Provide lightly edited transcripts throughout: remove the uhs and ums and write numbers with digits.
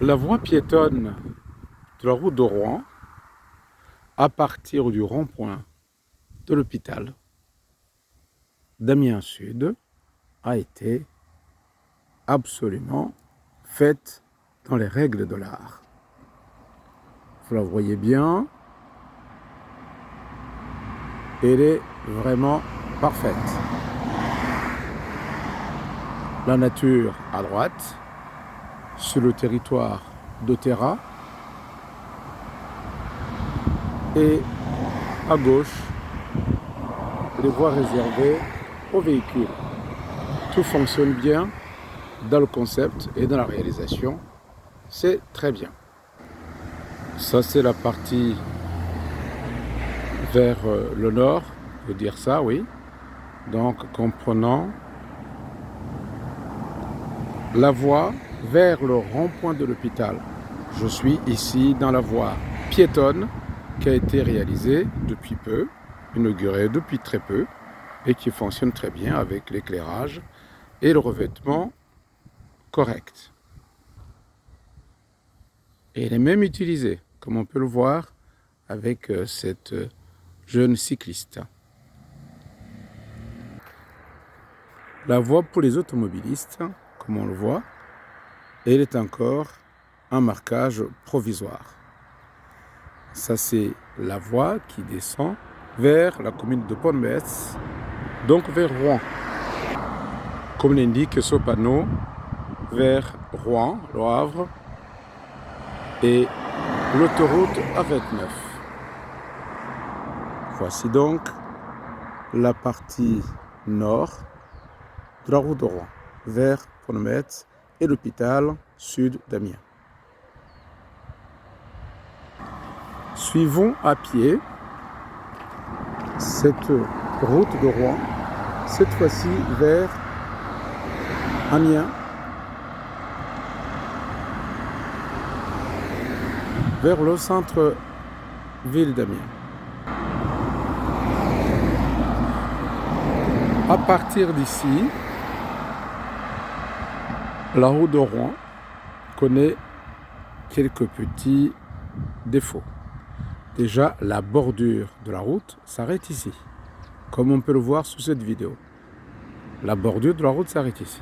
La voie piétonne de la route de Rouen, à partir du rond-point de l'hôpital d'Amiens Sud, a été absolument faite dans les règles de l'art. Vous la voyez bien, elle est vraiment parfaite. La nature à droite, sur le territoire d'Otera, et à gauche, les voies réservées aux véhicules. Tout fonctionne bien dans le concept et dans la réalisation. C'est très bien. Ça, c'est la partie vers le nord, on peut dire ça, oui. Donc, comprenant la voie vers le rond-point de l'hôpital. Je suis ici dans la voie piétonne qui a été réalisée depuis peu, inaugurée depuis très peu, et qui fonctionne très bien avec l'éclairage et le revêtement correct. Et elle est même utilisée, comme on peut le voir, avec cette jeune cycliste. La voie pour les automobilistes, comme on le voit, elle est encore un marquage provisoire. Ça, c'est la voie qui descend vers la commune de Pont-de-Metz, donc vers Rouen. Comme l'indique ce panneau, vers Rouen, Le Havre, et l'autoroute A29. Voici donc la partie nord de la route de Rouen, vers Pont-de-Metz et l'hôpital sud d'Amiens. Suivons à pied cette route de Rouen, cette fois-ci vers Amiens, vers le centre-ville d'Amiens. À partir d'ici, la route de Rouen connaît quelques petits défauts. Déjà, la bordure de la route s'arrête ici, comme on peut le voir sous cette vidéo. La bordure de la route s'arrête ici.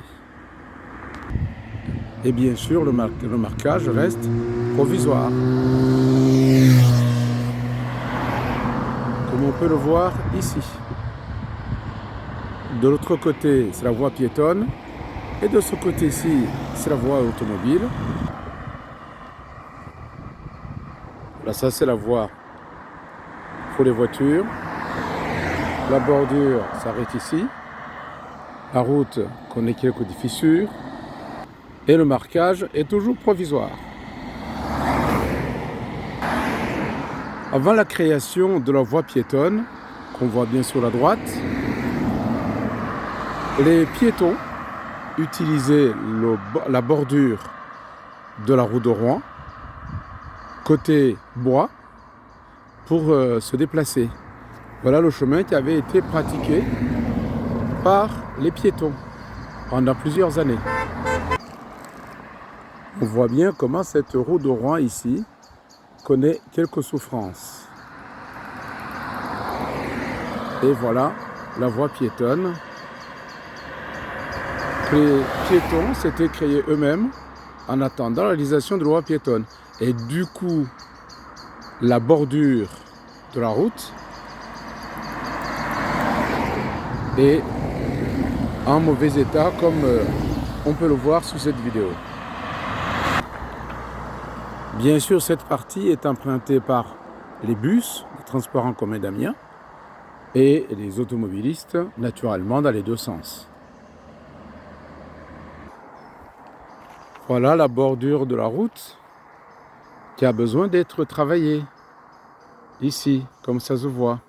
Et bien sûr, le marquage reste provisoire. Comme on peut le voir ici. De l'autre côté, c'est la voie piétonne. Et de ce côté-ci, c'est la voie automobile. Là, ça, c'est la voie pour les voitures. La bordure s'arrête ici. La route connaît quelques fissures. Et le marquage est toujours provisoire. Avant la création de la voie piétonne, qu'on voit bien sur la droite, les piétons utilisaient la bordure de la route de Rouen, côté bois, pour se déplacer. Voilà le chemin qui avait été pratiqué par les piétons pendant plusieurs années. On voit bien comment cette route de Rouen ici connaît quelques souffrances. Et voilà la voie piétonne. Les piétons s'étaient créés eux-mêmes en attendant la réalisation de la voie piétonne. Et du coup, la bordure de la route est en mauvais état, comme on peut le voir sous cette vidéo. Bien sûr, cette partie est empruntée par les bus, les transports en commun d'Amiens, et les automobilistes, naturellement, dans les deux sens. Voilà la bordure de la route qui a besoin d'être travaillée. Ici, comme ça se voit.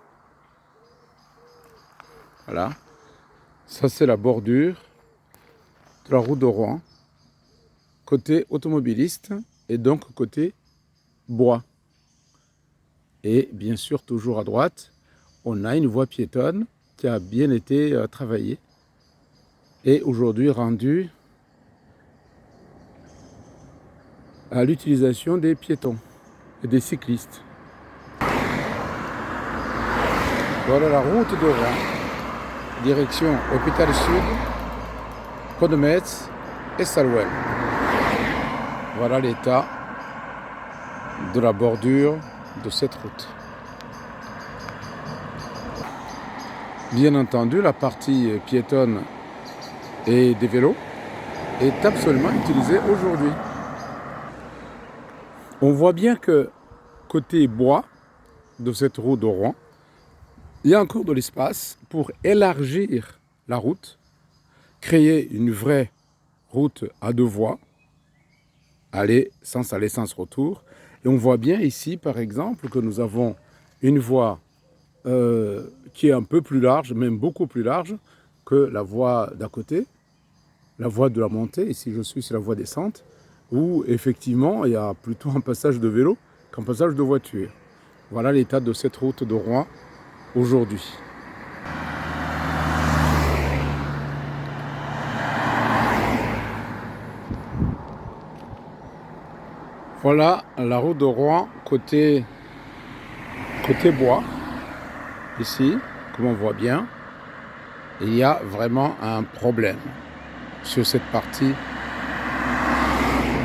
Voilà. Ça, c'est la bordure de la route de Rouen, côté automobiliste et donc côté bois. Et bien sûr, toujours à droite, on a une voie piétonne qui a bien été travaillée et aujourd'hui rendue à l'utilisation des piétons et des cyclistes. Voilà la route de Rouen, direction Hôpital Sud, Pont de Metz et Salouel. Voilà l'état de la bordure de cette route. Bien entendu, la partie piétonne et des vélos est absolument utilisée aujourd'hui. On voit bien que côté bois de cette route de Rouen, il y a encore de l'espace pour élargir la route, créer une vraie route à 2 voies, sens aller, sens retour. Et on voit bien ici, par exemple, que nous avons une voie qui est un peu plus large, même beaucoup plus large que la voie d'à côté, la voie de la montée. Ici, je suis sur la voie descente, où effectivement, il y a plutôt un passage de vélo qu'un passage de voiture. Voilà l'état de cette route de Rouen aujourd'hui. Voilà la route de Rouen côté bois. Ici, comme on voit bien, il y a vraiment un problème sur cette partie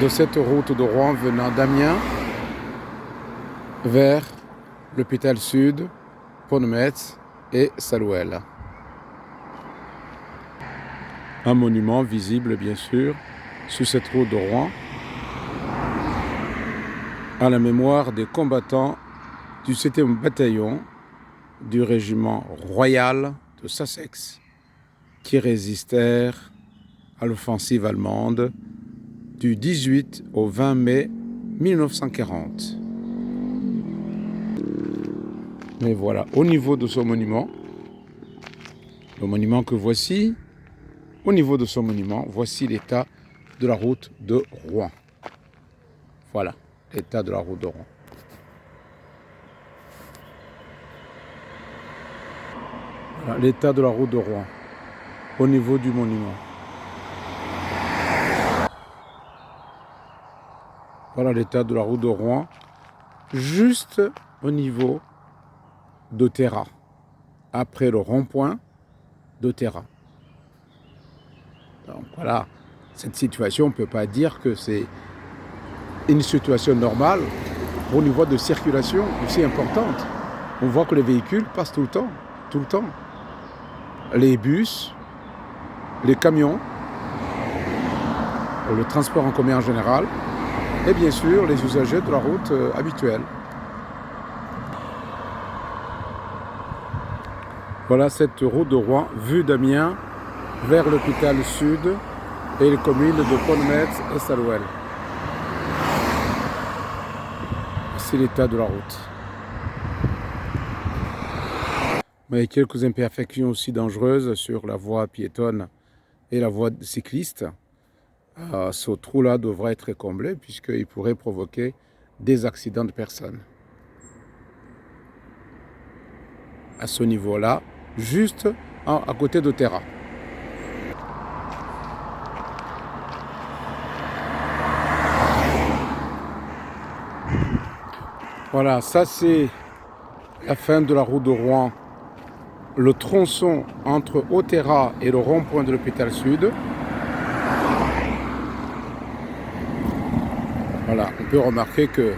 de cette route de Rouen venant d'Amiens vers l'Hôpital Sud, Pont de Metz et Salouel. Un monument visible, bien sûr, sur cette route de Rouen, à la mémoire des combattants du 7e bataillon du régiment royal de Sussex qui résistèrent à l'offensive allemande du 18 au 20 mai 1940. Mais voilà, au niveau de ce monument, le monument que voici, au niveau de ce monument, voici l'état de la route de Rouen. Voilà, l'état de la route de Rouen. Voilà, l'état de la route de Rouen, au niveau du monument. Voilà l'état de la route de Rouen, juste au niveau d'Otera, après le rond-point d'Otera. Donc voilà, cette situation, on ne peut pas dire que c'est une situation normale au niveau de circulation aussi importante. On voit que les véhicules passent tout le temps. Les bus, les camions, le transport en commun en général, et bien sûr les usagers de la route habituelle. Voilà cette route de Rouen, vue d'Amiens vers l'Hôpital Sud et les communes de Pont de Metz et Salouel. C'est l'état de la route. Mais quelques imperfections aussi dangereuses sur la voie piétonne et la voie cycliste. Ce trou-là devrait être comblé puisqu'il pourrait provoquer des accidents de personnes. À ce niveau-là, juste à côté d'Otera. Voilà, ça c'est la fin de la route de Rouen. Le tronçon entre Otera et le rond-point de l'Hôpital Sud. Voilà, on peut remarquer que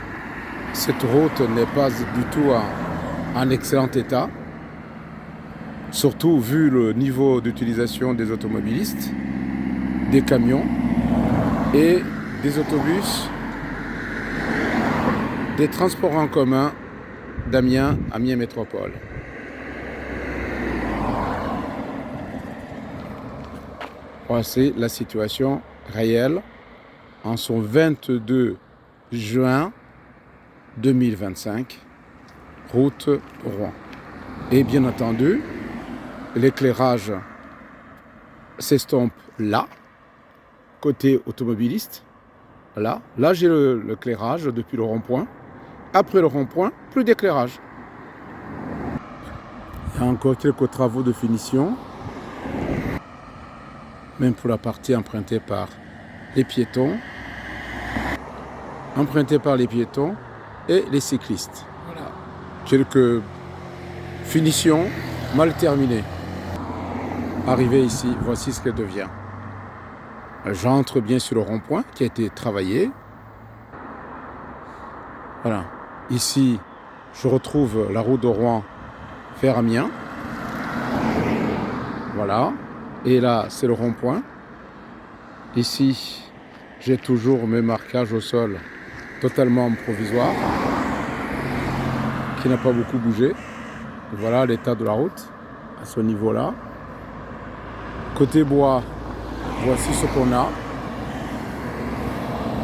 cette route n'est pas du tout en excellent état, surtout vu le niveau d'utilisation des automobilistes, des camions et des autobus, des transports en commun d'Amiens, Amiens Métropole. Voici la situation réelle en son 22 juin 2025, route Rouen. Et bien entendu, l'éclairage s'estompe là, côté automobiliste. Là j'ai l'éclairage depuis le rond-point. Après le rond-point, plus d'éclairage. Il y a encore quelques travaux de finition, même pour la partie empruntée par les piétons. emprunté par les piétons et les cyclistes. Voilà. Quelques finitions mal terminées. Arrivé ici, voici ce qu'elle devient. J'entre bien sur le rond-point qui a été travaillé. Voilà. Ici, je retrouve la route de Rouen vers Amiens. Voilà. Et là, c'est le rond-point. Ici, j'ai toujours mes marquages au sol totalement provisoires, qui n'a pas beaucoup bougé. Voilà l'état de la route à ce niveau-là. Côté bois, voici ce qu'on a.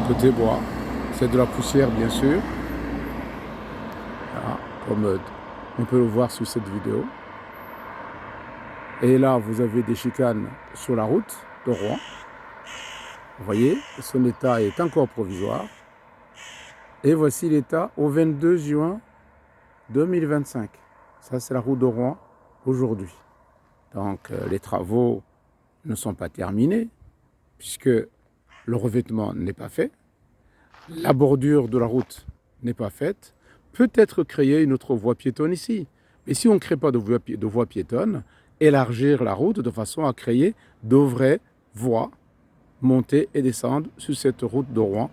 Côté bois, c'est de la poussière bien sûr. Voilà, comme on peut le voir sur cette vidéo. Et là, vous avez des chicanes sur la route de Rouen. Vous voyez, son état est encore provisoire. Et voici l'état au 22 juin 2025. Ça, c'est la route de Rouen aujourd'hui. Donc, les travaux ne sont pas terminés puisque le revêtement n'est pas fait. La bordure de la route n'est pas faite. Peut-être créer une autre voie piétonne ici. Mais si on ne crée pas de voie piétonne, élargir la route de façon à créer de vraies voies, monter et descendre sur cette route de Rouen,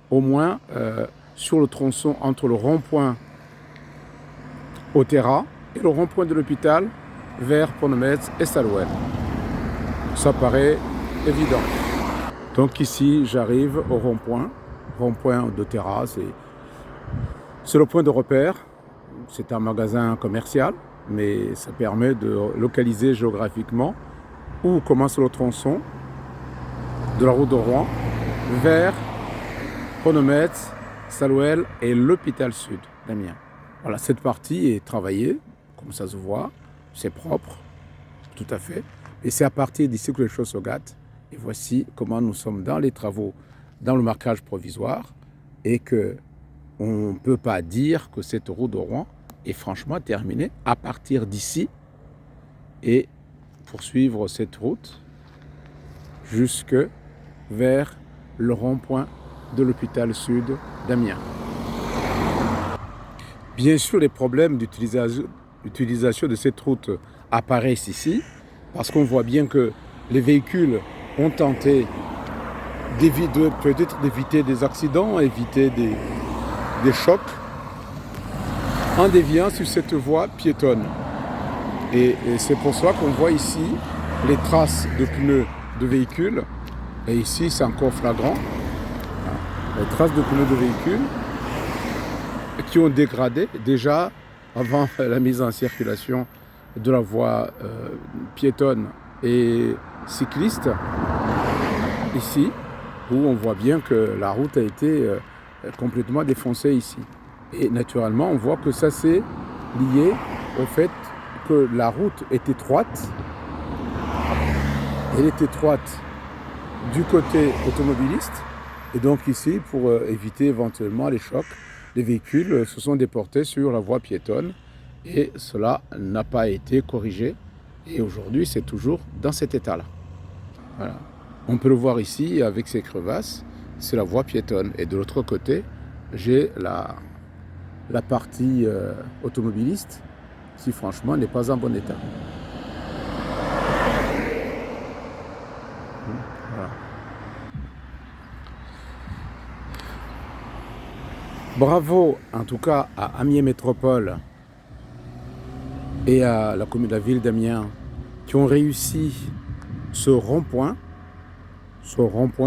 au moins sur le tronçon entre le rond-point Otera et le rond-point de l'hôpital vers Pont-de-Metz et Salouel. Ça paraît évident. Donc ici, j'arrive au rond-point d'Otera, c'est le point de repère. C'est un magasin commercial, mais ça permet de localiser géographiquement où commence le tronçon de la route de Rouen vers Pont-de-Metz, Salouel et l'hôpital sud d'Amiens. Voilà, cette partie est travaillée, comme ça se voit, c'est propre, tout à fait. Et c'est à partir d'ici que les choses se gâtent. Et voici comment nous sommes dans les travaux, dans le marquage provisoire, et que on ne peut pas dire que cette route de Rouen est franchement terminée à partir d'ici et poursuivre cette route jusque vers le rond-point de l'hôpital sud d'Amiens. Bien sûr, les problèmes d'utilisation de cette route apparaissent ici, parce qu'on voit bien que les véhicules ont tenté peut-être d'éviter des accidents, éviter des chocs, en déviant sur cette voie piétonne. Et c'est pour ça qu'on voit ici les traces de pneus de véhicules, et ici c'est encore flagrant, les traces de pneus de véhicules qui ont dégradé déjà avant la mise en circulation de la voie piétonne et cycliste, ici, où on voit bien que la route a été complètement défoncée ici. Et naturellement, on voit que ça c'est lié au fait que la route est étroite. Elle est étroite du côté automobiliste. Et donc ici, pour éviter éventuellement les chocs, les véhicules se sont déportés sur la voie piétonne. Et cela n'a pas été corrigé. Et aujourd'hui, c'est toujours dans cet état-là. Voilà. On peut le voir ici avec ces crevasses, c'est la voie piétonne. Et de l'autre côté, j'ai la partie automobiliste qui franchement n'est pas en bon état. Voilà. Bravo en tout cas à Amiens Métropole et à la commune de la ville d'Amiens qui ont réussi ce rond-point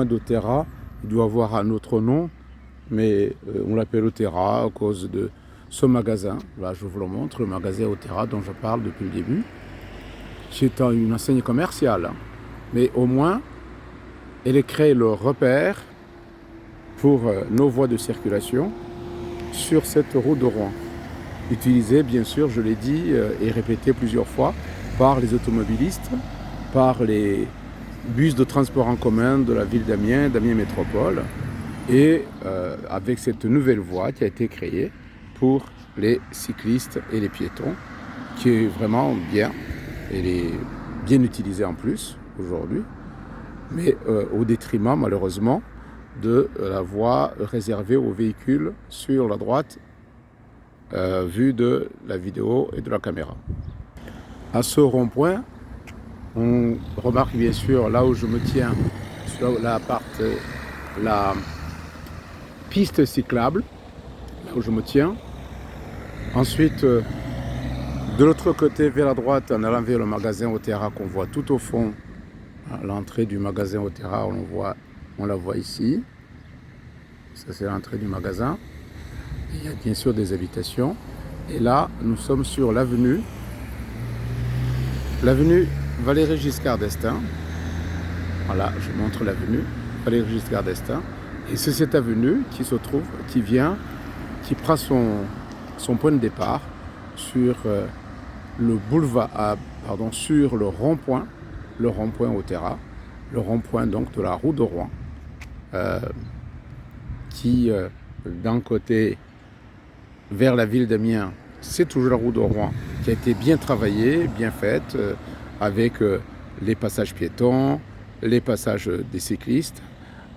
d'Otera. Il doit avoir un autre nom, mais on l'appelle Otera à cause de ce magasin. Là, je vous le montre, le magasin Otera dont je parle depuis le début, qui est une enseigne commerciale. Mais au moins, elle crée le repère pour nos voies de circulation sur cette route de Rouen. Utilisée, bien sûr, je l'ai dit et répété plusieurs fois, par les automobilistes, par les bus de transport en commun de la ville d'Amiens Métropole, et avec cette nouvelle voie qui a été créée pour les cyclistes et les piétons, qui est vraiment bien. Elle est bien utilisée en plus aujourd'hui, mais au détriment malheureusement de la voie réservée aux véhicules sur la droite, vue de la vidéo et de la caméra. À ce rond-point, on remarque bien sûr là où je me tiens, sur la piste cyclable, là où je me tiens. Ensuite, de l'autre côté, vers la droite, en allant vers le magasin Otera qu'on voit tout au fond, à l'entrée du magasin Otera, on la voit ici. Ça, c'est l'entrée du magasin. Il y a bien sûr des habitations. Et là, nous sommes sur l'avenue Valéry Giscard d'Estaing. Voilà, je montre l'avenue Valéry Giscard d'Estaing. Et c'est cette avenue qui se trouve, qui prend son point de départ sur le boulevard, sur le rond-point Otera, le rond-point donc de la route de Rouen, qui d'un côté vers la ville d'Amiens, c'est toujours la route de Rouen qui a été bien travaillée, bien faite, avec les passages piétons, les passages des cyclistes,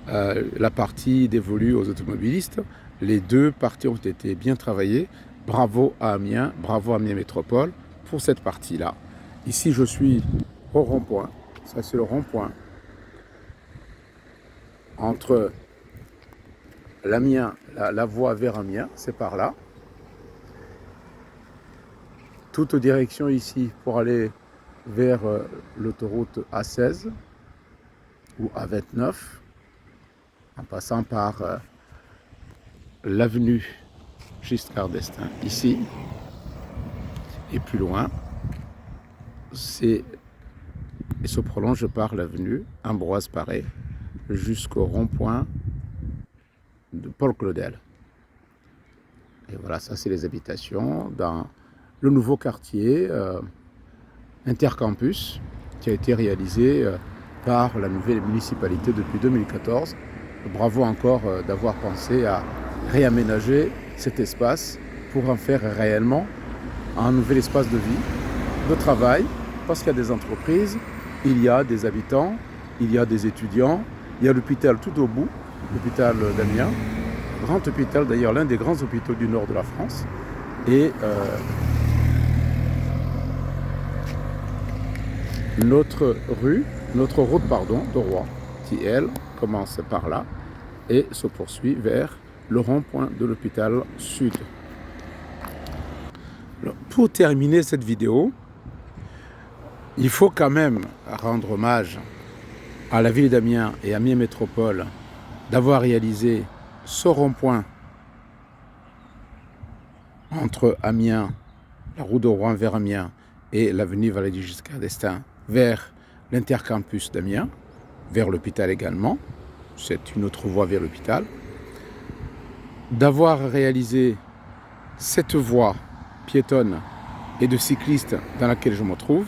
la partie dévolue aux automobilistes. Les deux parties ont été bien travaillées. Bravo à Amiens Métropole pour cette partie-là. Ici, je suis au rond-point. Ça, c'est le rond-point entre l'Amiens, la voie vers Amiens, c'est par là. Toute direction ici pour aller vers l'autoroute A16 ou A29, en passant par l'avenue Giscard d'Estaing ici, et plus loin, et se prolonge par l'avenue Ambroise Paré jusqu'au rond-point de Paul Claudel. Et voilà, ça c'est les habitations dans le nouveau quartier Intercampus qui a été réalisé par la nouvelle municipalité depuis 2014. Bravo encore d'avoir pensé à réaménager cet espace pour en faire réellement un nouvel espace de vie, de travail, parce qu'il y a des entreprises, il y a des habitants, il y a des étudiants, il y a l'hôpital tout au bout, l'hôpital d'Amiens, grand hôpital d'ailleurs, l'un des grands hôpitaux du nord de la France, et notre route de Rouen, qui elle commence par là et se poursuit vers le rond-point de l'hôpital sud. Alors, pour terminer cette vidéo, il faut quand même rendre hommage à la ville d'Amiens et Amiens Métropole d'avoir réalisé ce rond-point entre Amiens, la route de Rouen vers Amiens et l'avenue Valéry Giscard d'Estaing vers l'intercampus d'Amiens, vers l'hôpital également, c'est une autre voie vers l'hôpital, d'avoir réalisé cette voie piétonne et de cyclistes dans laquelle je me trouve,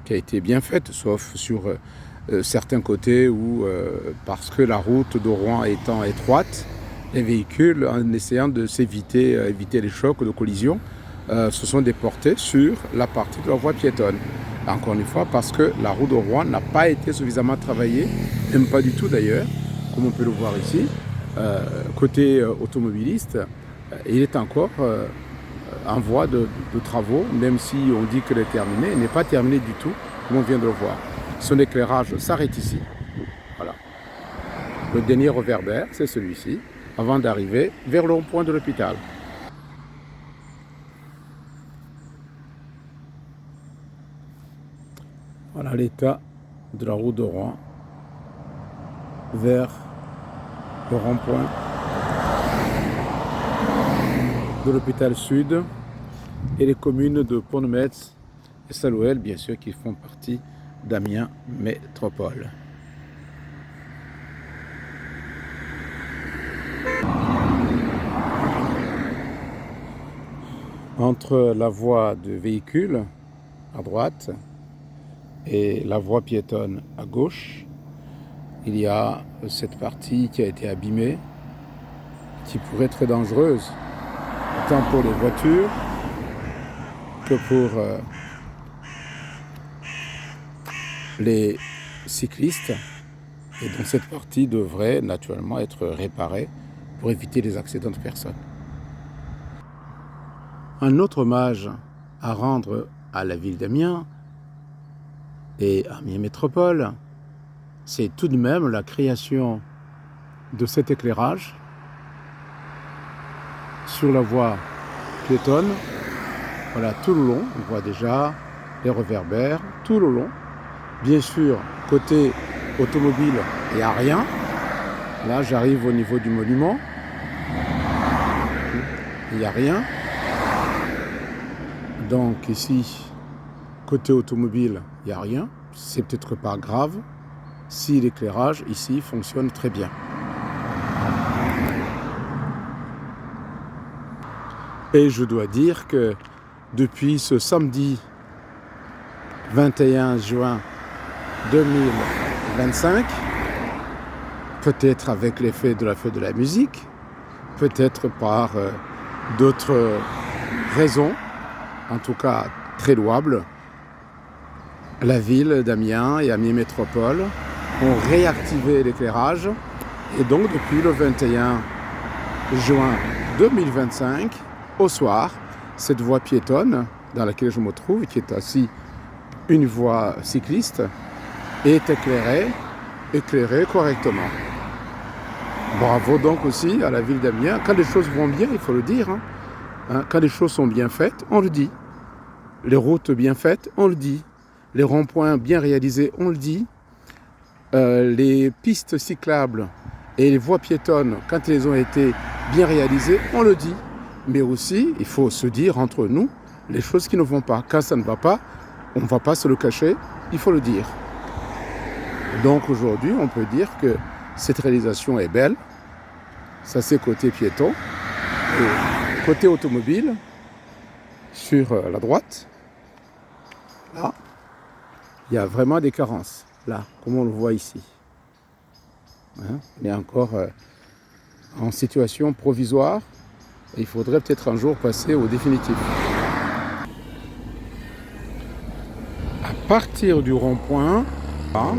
qui a été bien faite, sauf sur certains côtés où, parce que la route de Rouen étant étroite, les véhicules, en essayant de éviter les chocs de collision, se sont déportés sur la partie de la voie piétonne. Encore une fois, parce que la route de Rouen n'a pas été suffisamment travaillée, même pas du tout d'ailleurs, comme on peut le voir ici. Côté automobiliste, il est encore en voie de travaux, même si on dit qu'elle est terminée, elle n'est pas terminée du tout, comme on vient de le voir. Son éclairage s'arrête ici. Voilà. Le dernier réverbère, c'est celui-ci, avant d'arriver vers le rond-point de l'hôpital. Voilà l'état de la route de Rouen vers le rond-point de l'hôpital sud et les communes de Pont-de-Metz et Salouel, bien sûr, qui font partie d'Amiens Métropole. Entre la voie de véhicules à droite et la voie piétonne à gauche, il y a cette partie qui a été abîmée, qui pourrait être très dangereuse, tant pour les voitures que pour les cyclistes Et donc cette partie devrait naturellement être réparée pour éviter les accidents de personnes. Un autre hommage à rendre à la ville d'Amiens et à Amiens Métropole, c'est tout de même la création de cet éclairage sur la voie piétonne. Voilà, tout le long, on voit déjà les réverbères, tout le long. Bien sûr, côté automobile, il n'y a rien. Là, j'arrive au niveau du monument. Il n'y a rien. Donc ici, côté automobile, il n'y a rien. C'est peut-être pas grave si l'éclairage ici fonctionne très bien. Et je dois dire que depuis ce samedi 21 juin 2025, peut-être avec l'effet de la fête de la musique, peut-être par d'autres raisons, en tout cas très louables, la ville d'Amiens et Amiens Métropole ont réactivé l'éclairage. Et donc depuis le 21 juin 2025, au soir, cette voie piétonne dans laquelle je me trouve, qui est aussi une voie cycliste, est éclairée correctement. Bravo donc aussi à la ville d'Amiens. Quand les choses vont bien, il faut le dire, quand les choses sont bien faites, on le dit. Les routes bien faites, on le dit. Les ronds-points bien réalisés, on le dit. Les pistes cyclables et les voies piétonnes, quand elles ont été bien réalisées, on le dit. Mais aussi, il faut se dire entre nous les choses qui ne vont pas. Quand ça ne va pas, on ne va pas se le cacher, il faut le dire. Donc aujourd'hui, on peut dire que cette réalisation est belle. Ça, c'est côté piéton. Et côté automobile, sur la droite, là, il y a vraiment des carences. Là, comme on le voit ici. On est encore en situation provisoire. Et il faudrait peut-être un jour passer au définitif. À partir du rond-point, là,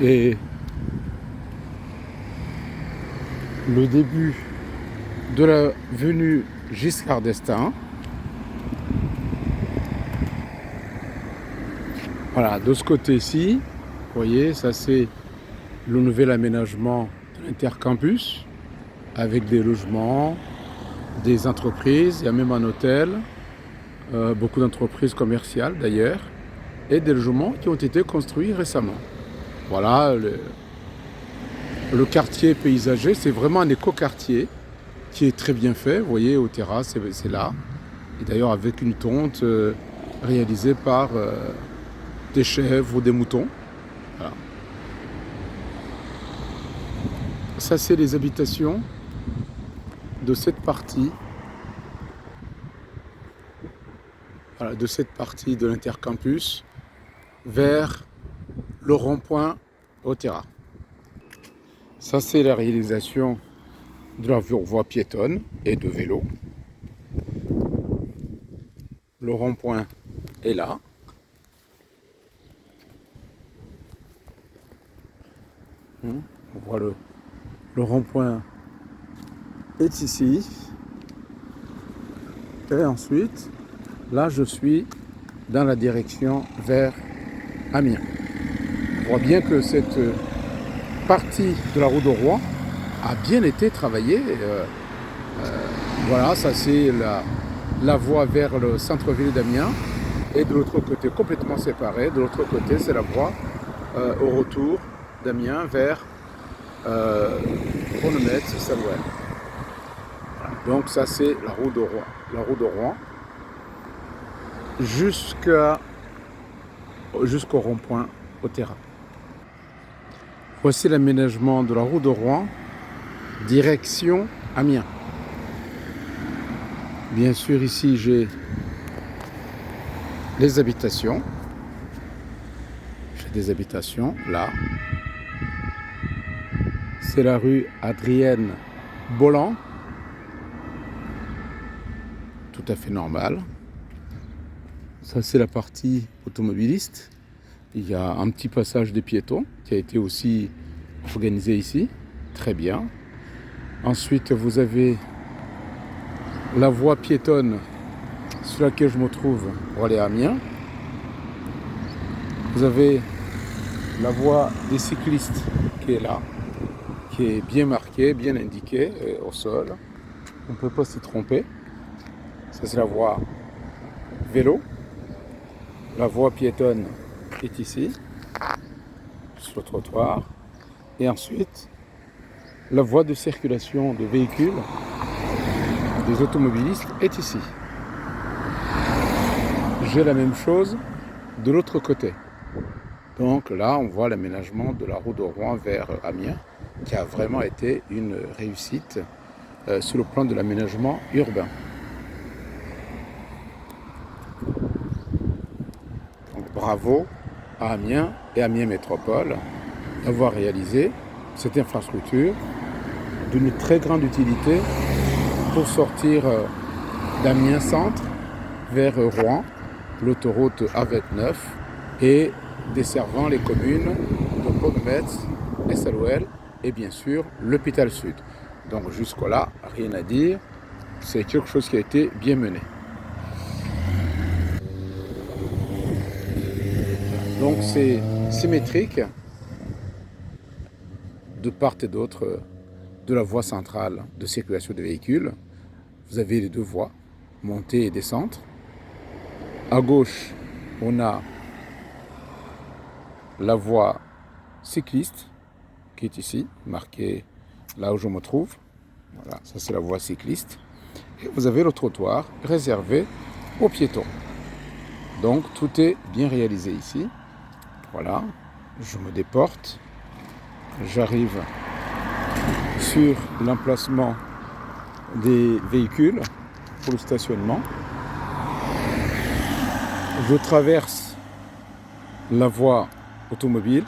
et le début de la venue Giscard d'Estaing. Voilà, de ce côté-ci, vous voyez, ça c'est le nouvel aménagement de l'intercampus avec des logements, des entreprises, il y a même un hôtel, beaucoup d'entreprises commerciales d'ailleurs, et des logements qui ont été construits récemment. Voilà, le quartier paysager, c'est vraiment un écoquartier qui est très bien fait. Vous voyez, au terrasse, c'est là. Et d'ailleurs avec une tonte réalisée par des chèvres ou des moutons. Voilà. Ça, c'est les habitations de cette partie. Voilà, de cette partie de l'intercampus vers le rond-point Otera. Ça, c'est la réalisation de la voie piétonne et de vélo. Le rond-point est là. On voit le rond-point est ici. Et ensuite, là, je suis dans la direction vers Amiens. On voit bien que cette partie de la route de Rouen a bien été travaillée. Voilà, ça c'est la voie vers le centre-ville d'Amiens. Et de l'autre côté, complètement séparé, de l'autre côté, c'est la voie au retour d'Amiens vers Ronemetz-Salouel. Voilà. Donc ça c'est la route de Rouen. La route de Rouen jusqu'au rond-point Otera. Voici l'aménagement de la route de Rouen, direction Amiens. Bien sûr, ici j'ai les habitations. J'ai des habitations là. C'est la rue Adrienne Bolland. tout à fait normal. Ça, c'est la partie automobiliste. Il y a un petit passage des piétons qui a été aussi organisé ici. Très bien. Ensuite, vous avez la voie piétonne sur laquelle je me trouve pour aller à Amiens. Vous avez la voie des cyclistes qui est là, qui est bien marquée, bien indiquée au sol. On ne peut pas s'y tromper. Ça, c'est la voie vélo. La voie piétonne est ici, sur le trottoir. Et ensuite, la voie de circulation de véhicules des automobilistes est ici. J'ai la même chose de l'autre côté. Donc là, on voit l'aménagement de la route de Rouen vers Amiens, qui a vraiment été une réussite sur le plan de l'aménagement urbain. Donc, bravo à Amiens et Amiens Métropole d'avoir réalisé cette infrastructure d'une très grande utilité pour sortir d'Amiens Centre vers Rouen, l'autoroute A29 et desservant les communes de Pont-de-Metz, Essalouel et bien sûr l'hôpital Sud. Donc jusque-là, rien à dire, c'est quelque chose qui a été bien mené. Donc c'est symétrique de part et d'autre de la voie centrale de circulation des véhicules. Vous avez les deux voies, montée et descente. À gauche, on a la voie cycliste qui est ici, marquée là où je me trouve. Voilà, ça c'est la voie cycliste. Et vous avez le trottoir réservé aux piétons. Donc tout est bien réalisé ici. Voilà, je me déporte. J'arrive sur l'emplacement des véhicules pour le stationnement. Je traverse la voie automobile.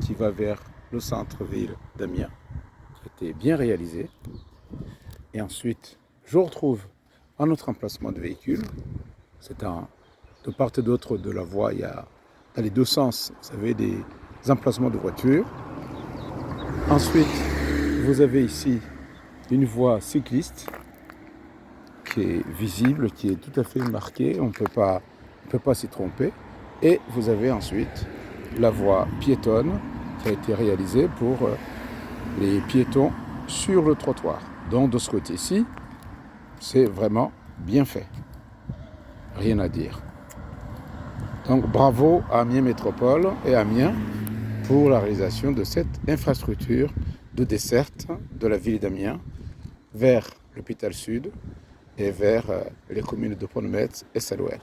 Qui va vers le centre-ville d'Amiens, qui a été bien réalisé. Et ensuite, je retrouve un autre emplacement de véhicules. C'est de part et d'autre de la voie, il y a dans les deux sens, vous avez des emplacements de voitures. Ensuite, vous avez ici une voie cycliste qui est visible, qui est tout à fait marquée, on ne peut pas s'y tromper. Et vous avez ensuite la voie piétonne qui a été réalisée pour les piétons sur le trottoir. Donc de ce côté-ci, c'est vraiment bien fait. Rien à dire. Donc bravo à Amiens Métropole et Amiens pour la réalisation de cette infrastructure de desserte de la ville d'Amiens vers l'hôpital Sud et vers les communes de Pont-de-Metz et Essalouel.